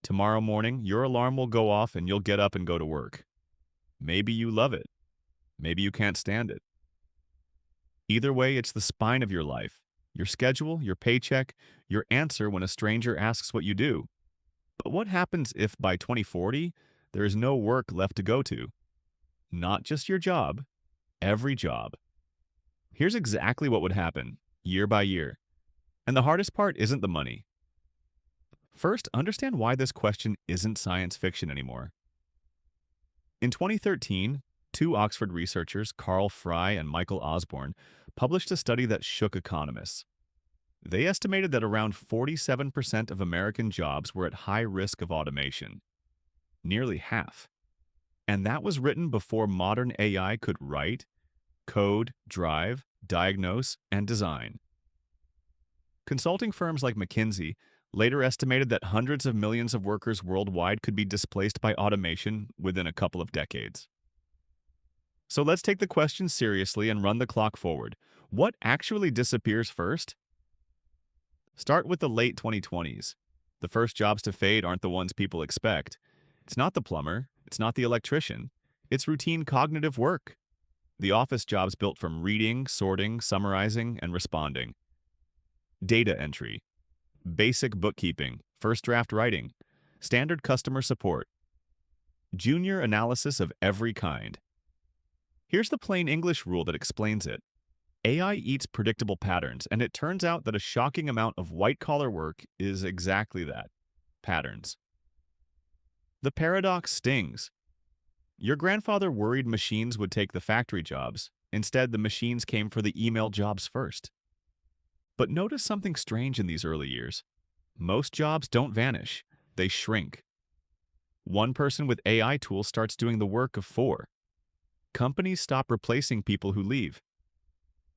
Tomorrow morning, your alarm will go off and you'll get up and go to work. Maybe you love it. Maybe you can't stand it. Either way, it's the spine of your life. Your schedule, your paycheck, your answer when a stranger asks what you do. But what happens if by 2040, there is no work left to go to? Not just your job, every job. Here's exactly what would happen, year by year. And the hardest part isn't the money. First, understand why this question isn't science fiction anymore. In 2013, two Oxford researchers, Carl Fry and Michael Osborne, published a study that shook economists. They estimated that around 47% of American jobs were at high risk of automation. Nearly half. And that was written before modern AI could write, code, drive, diagnose, and design. Consulting firms like McKinsey later estimated that hundreds of millions of workers worldwide could be displaced by automation within a couple of decades. So let's take the question seriously and run the clock forward. What actually disappears first? Start with the late 2020s. The first jobs to fade aren't the ones people expect. It's not the plumber, it's not the electrician. It's routine cognitive work. The office jobs built from reading, sorting, summarizing, and responding. Data entry, basic bookkeeping, first draft writing, standard customer support, junior analysis of every kind. Here's the plain English rule that explains it. AI eats predictable patterns, and it turns out that a shocking amount of white-collar work is exactly that, patterns. The paradox stings. Your grandfather worried machines would take the factory jobs. Instead, the machines came for the email jobs first. But notice something strange in these early years. Most jobs don't vanish, they shrink. One person with AI tools starts doing the work of four. Companies stop replacing people who leave.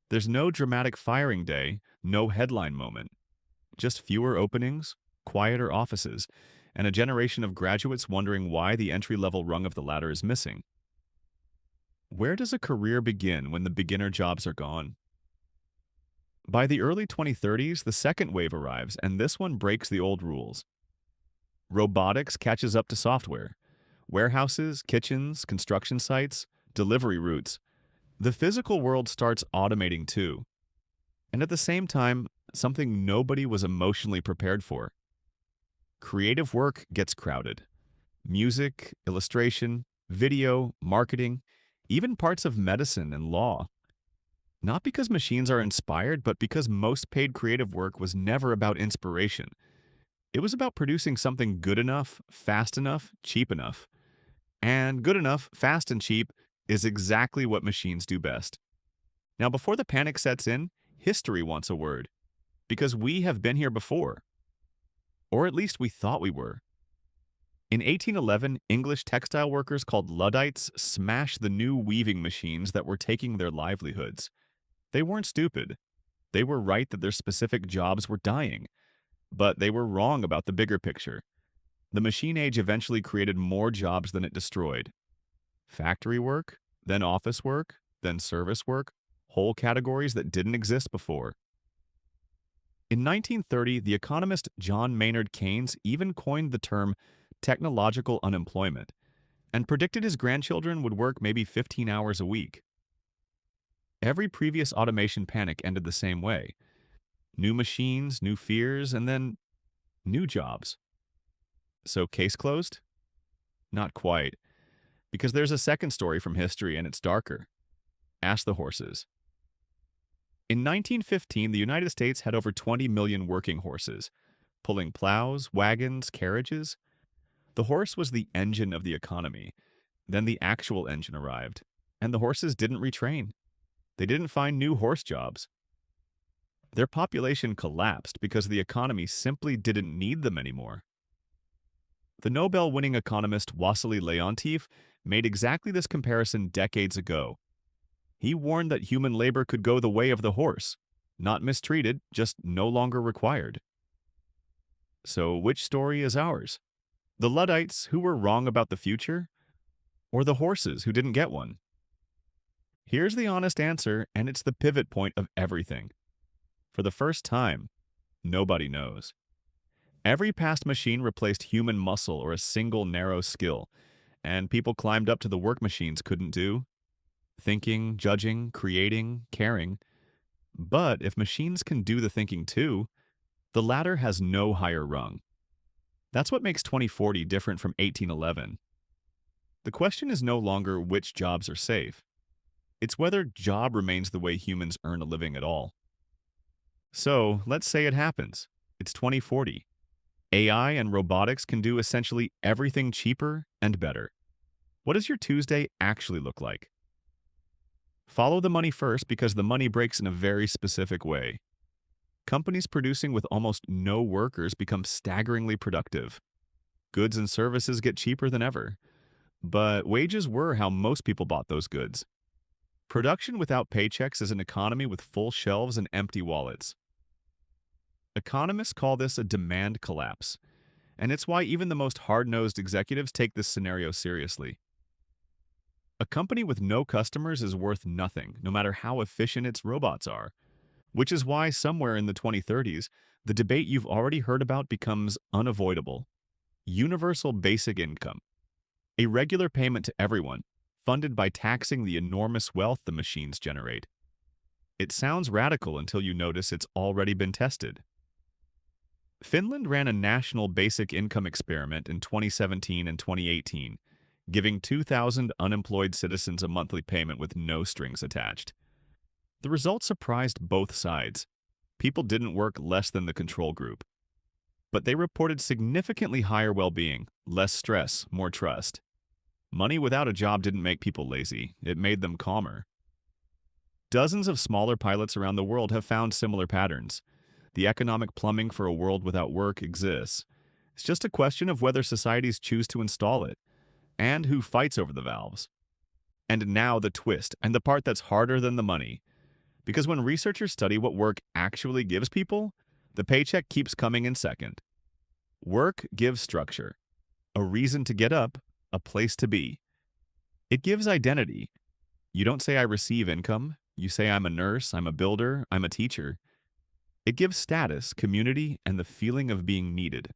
There's no dramatic firing day, no headline moment. Just fewer openings, quieter offices, and a generation of graduates wondering why the entry-level rung of the ladder is missing. Where does a career begin when the beginner jobs are gone? By the early 2030s, the second wave arrives, and this one breaks the old rules. Robotics catches up to software. Warehouses, kitchens, construction sites, delivery routes. The physical world starts automating too. And at the same time, something nobody was emotionally prepared for. Creative work gets crowded. Music, illustration, video, marketing, even parts of medicine and law. Not because machines are inspired, but because most paid creative work was never about inspiration. It was about producing something good enough, fast enough, cheap enough. And good enough, fast and cheap is exactly what machines do best. Now, before the panic sets in, history wants a word. Because we have been here before. Or at least we thought we were. In 1811, English textile workers called Luddites smashed the new weaving machines that were taking their livelihoods. They weren't stupid. They were right that their specific jobs were dying. But they were wrong about the bigger picture. The machine age eventually created more jobs than it destroyed. Factory work, then office work, then service work, whole categories that didn't exist before. In 1930, the economist John Maynard Keynes even coined the term technological unemployment and predicted his grandchildren would work maybe 15 hours a week. Every previous automation panic ended the same way. New machines, new fears, and then new jobs. So case closed? Not quite. Because there's a second story from history and it's darker. Ask the horses. In 1915, the United States had over 20 million working horses, pulling plows, wagons, carriages. The horse was the engine of the economy. Then the actual engine arrived, and the horses didn't retrain. They didn't find new horse jobs. Their population collapsed because the economy simply didn't need them anymore. The Nobel-winning economist Wassily Leontief made exactly this comparison decades ago. He warned that human labor could go the way of the horse, not mistreated, just no longer required. So which story is ours? The Luddites who were wrong about the future? Or the horses who didn't get one? Here's the honest answer, and it's the pivot point of everything. For the first time, nobody knows. Every past machine replaced human muscle or a single narrow skill, and people climbed up to the work machines couldn't do: thinking, judging, creating, caring. But if machines can do the thinking too, the ladder has no higher rung. That's what makes 2040 different from 1811. The question is no longer which jobs are safe. It's whether job remains the way humans earn a living at all. So, let's say it happens. It's 2040. AI and robotics can do essentially everything cheaper and better. What does your Tuesday actually look like? Follow the money first, because the money breaks in a very specific way. Companies producing with almost no workers become staggeringly productive. Goods and services get cheaper than ever. But wages were how most people bought those goods. Production without paychecks is an economy with full shelves and empty wallets. Economists call this a demand collapse, and it's why even the most hard-nosed executives take this scenario seriously. A company with no customers is worth nothing, no matter how efficient its robots are. Which is why somewhere in the 2030s, the debate you've already heard about becomes unavoidable. Universal basic income. A regular payment to everyone, funded by taxing the enormous wealth the machines generate. It sounds radical until you notice it's already been tested. Finland ran a national basic income experiment in 2017 and 2018, giving 2,000 unemployed citizens a monthly payment with no strings attached. The results surprised both sides. People didn't work less than the control group. But they reported significantly higher well-being, less stress, more trust. Money without a job didn't make people lazy, it made them calmer. Dozens of smaller pilots around the world have found similar patterns. The economic plumbing for a world without work exists. It's just a question of whether societies choose to install it, and who fights over the valves. And now the twist, and the part that's harder than the money. Because when researchers study what work actually gives people, the paycheck keeps coming in second. Work gives structure, a reason to get up, a place to be. It gives identity. You don't say I receive income, you say I'm a nurse, I'm a builder, I'm a teacher. It gives status, community, and the feeling of being needed.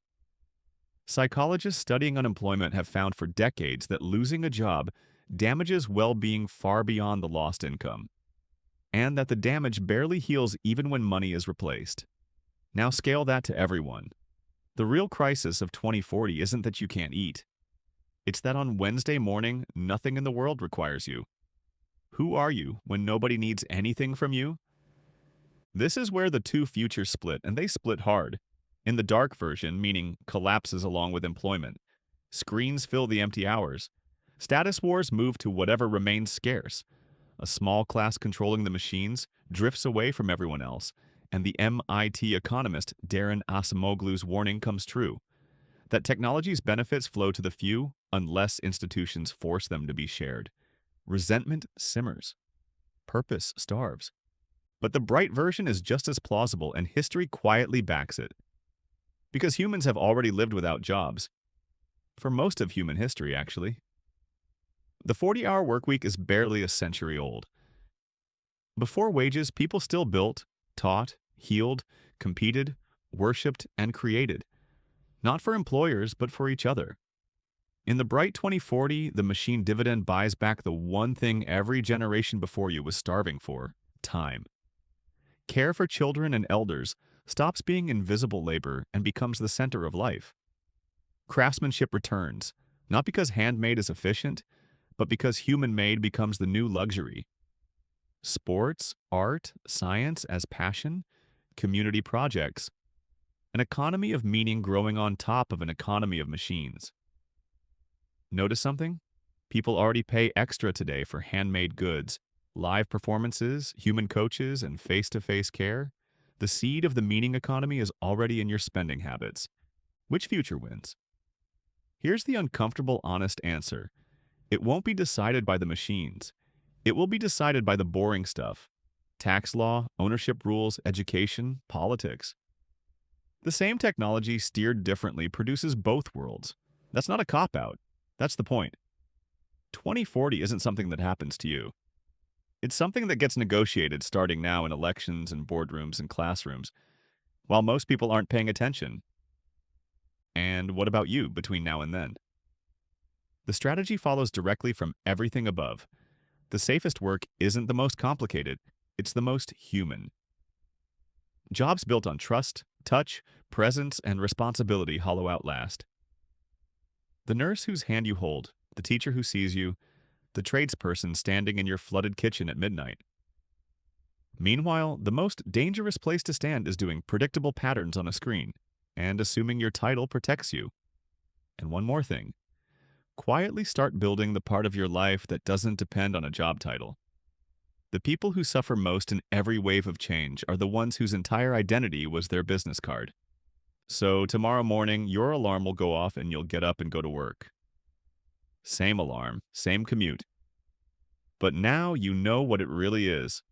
Psychologists studying unemployment have found for decades that losing a job damages well-being far beyond the lost income, and that the damage barely heals even when money is replaced. Now scale that to everyone. The real crisis of 2040 isn't that you can't eat. It's that on Wednesday morning, nothing in the world requires you. Who are you when nobody needs anything from you? This is where the two futures split, and they split hard. In the dark version, meaning collapses along with employment, screens fill the empty hours. Status wars move to whatever remains scarce. A small class controlling the machines drifts away from everyone else, and the MIT economist Darren Acemoglu's warning comes true, that technology's benefits flow to the few unless institutions force them to be shared. Resentment simmers. Purpose starves. But the bright version is just as plausible, and history quietly backs it. Because humans have already lived without jobs. For most of human history, actually. The 40-hour workweek is barely a century old. Before wages, people still built, taught, healed, competed, worshipped, and created. Not for employers, but for each other. In the bright 2040, the machine dividend buys back the one thing every generation before you was starving for: time. Care for children and elders stops being invisible labor and becomes the center of life. Craftsmanship returns, not because handmade is efficient, but because human-made becomes the new luxury. Sports, art, science as passion, community projects. An economy of meaning growing on top of an economy of machines. Notice something? People already pay extra today for handmade goods, live performances, human coaches, and face-to-face care. The seed of the meaning economy is already in your spending habits. Which future wins? Here's the uncomfortable, honest answer. It won't be decided by the machines. It will be decided by the boring stuff. Tax law, ownership rules, education, politics. The same technology steered differently produces both worlds. That's not a cop-out. That's the point. 2040 isn't something that happens to you. It's something that gets negotiated starting now in elections and boardrooms and classrooms, while most people aren't paying attention. And what about you between now and then? The strategy follows directly from everything above. The safest work isn't the most complicated, it's the most human. Jobs built on trust, touch, presence, and responsibility hollow out last. The nurse whose hand you hold, the teacher who sees you, the tradesperson standing in your flooded kitchen at midnight. Meanwhile, the most dangerous place to stand is doing predictable patterns on a screen and assuming your title protects you. And one more thing, quietly start building the part of your life that doesn't depend on a job title. The people who suffer most in every wave of change are the ones whose entire identity was their business card. So tomorrow morning, your alarm will go off and you'll get up and go to work. Same alarm, same commute. But now you know what it really is.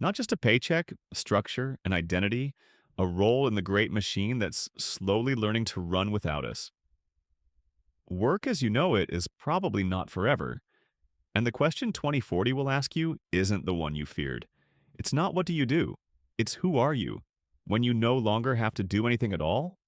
Not just a paycheck, structure, an identity, a role in the great machine that's slowly learning to run without us. Work as you know it is probably not forever, and the question 2040 will ask you isn't the one you feared. It's not what do you do, it's who are you when you no longer have to do anything at all?